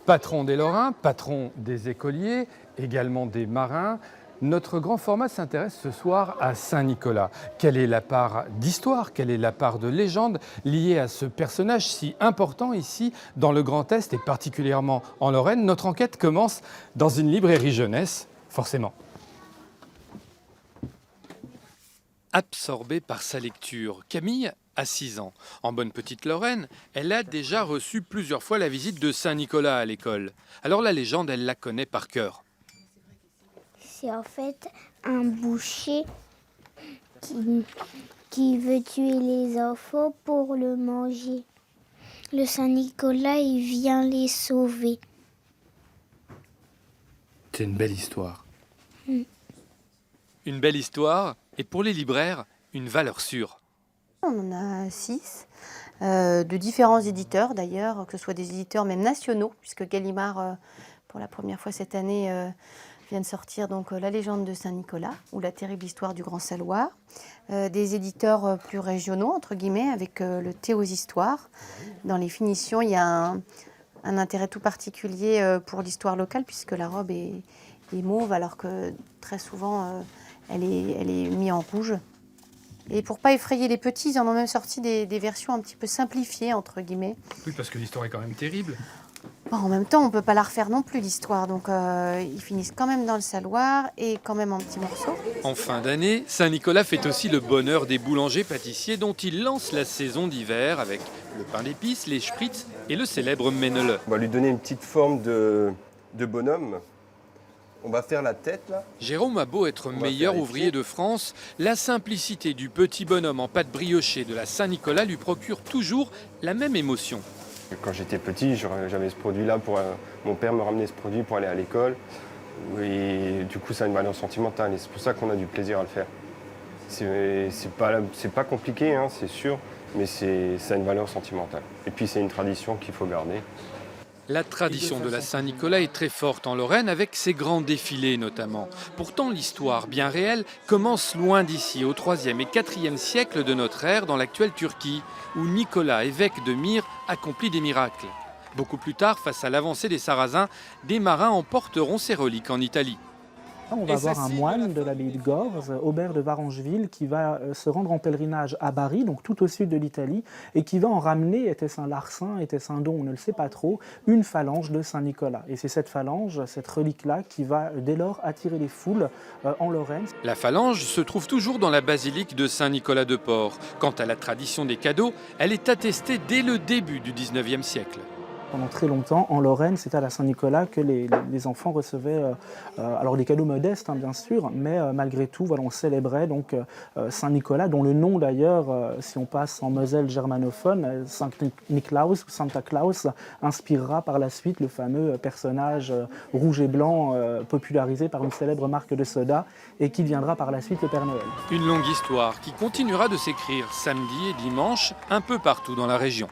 Patron des Lorrains, patron des écoliers, également des marins, notre grand format s'intéresse ce soir à Saint-Nicolas. Quelle est la part d'histoire, quelle est la part de légende liée à ce personnage si important ici dans le Grand Est et particulièrement en Lorraine? Notre enquête commence dans une librairie jeunesse, forcément. Absorbée par sa lecture, Camille a 6 ans. En bonne petite Lorraine, elle a déjà reçu plusieurs fois la visite de Saint-Nicolas à l'école. Alors la légende, elle la connaît par cœur. C'est en fait un boucher qui veut tuer les enfants pour le manger. Le Saint-Nicolas, il vient les sauver. C'est une belle histoire. Une belle histoire et pour les libraires, une valeur sûre. On en a 6, de différents éditeurs d'ailleurs, que ce soit des éditeurs même nationaux, puisque Gallimard, pour la première fois cette année, vient de sortir donc La légende de Saint-Nicolas ou La terrible histoire du Grand Saloir. Des éditeurs plus régionaux, entre guillemets, avec le thé aux histoires. Dans les finitions, il y a un intérêt tout particulier pour l'histoire locale, puisque la robe est mauve, alors que très souvent, elle est mise en rouge. Et pour pas effrayer les petits, ils en ont même sorti des versions un petit peu simplifiées, entre guillemets. Oui, parce que l'histoire est quand même terrible. Bon, en même temps, on ne peut pas la refaire non plus, l'histoire. Donc, ils finissent quand même dans le saloir et quand même en petits morceaux. En fin d'année, Saint-Nicolas fait aussi le bonheur des boulangers-pâtissiers dont il lance la saison d'hiver avec le pain d'épices, les spritz et le célèbre Méneleux. On va lui donner une petite forme de bonhomme. On va faire la tête, là. Jérôme a beau être meilleur ouvrier de France, la simplicité du petit bonhomme en pâte briochée de la Saint-Nicolas lui procure toujours la même émotion. Quand j'étais petit, j'avais ce produit-là. Mon père me ramenait ce produit pour aller à l'école. Et du coup, ça a une valeur sentimentale. Et c'est pour ça qu'on a du plaisir à le faire. C'est pas compliqué, hein, c'est sûr, mais ça a une valeur sentimentale. Et puis, c'est une tradition qu'il faut garder. La tradition de la Saint-Nicolas est très forte en Lorraine avec ses grands défilés notamment. Pourtant, l'histoire bien réelle commence loin d'ici, au 3e et 4e siècle de notre ère dans l'actuelle Turquie, où Nicolas, évêque de Myre, accomplit des miracles. Beaucoup plus tard, face à l'avancée des Sarrasins, des marins emporteront ces reliques en Italie. On va avoir un moine de l'abbaye de Gorze, Aubert de Varangeville, qui va se rendre en pèlerinage à Bari, donc tout au sud de l'Italie, et qui va en ramener, était-ce un larcin, était-ce un don, on ne le sait pas trop, une phalange de Saint-Nicolas. Et c'est cette phalange, cette relique-là, qui va dès lors attirer les foules en Lorraine. La phalange se trouve toujours dans la basilique de Saint-Nicolas de Port. Quant à la tradition des cadeaux, elle est attestée dès le début du 19e siècle. Pendant très longtemps, en Lorraine, c'était à la Saint-Nicolas que les enfants recevaient alors des cadeaux modestes, hein, bien sûr, mais malgré tout, voilà, on célébrait donc Saint-Nicolas, dont le nom d'ailleurs, si on passe en Moselle germanophone, Saint-Niklaus ou Santa Claus, inspirera par la suite le fameux personnage rouge et blanc popularisé par une célèbre marque de soda et qui deviendra par la suite le Père Noël. Une longue histoire qui continuera de s'écrire samedi et dimanche un peu partout dans la région.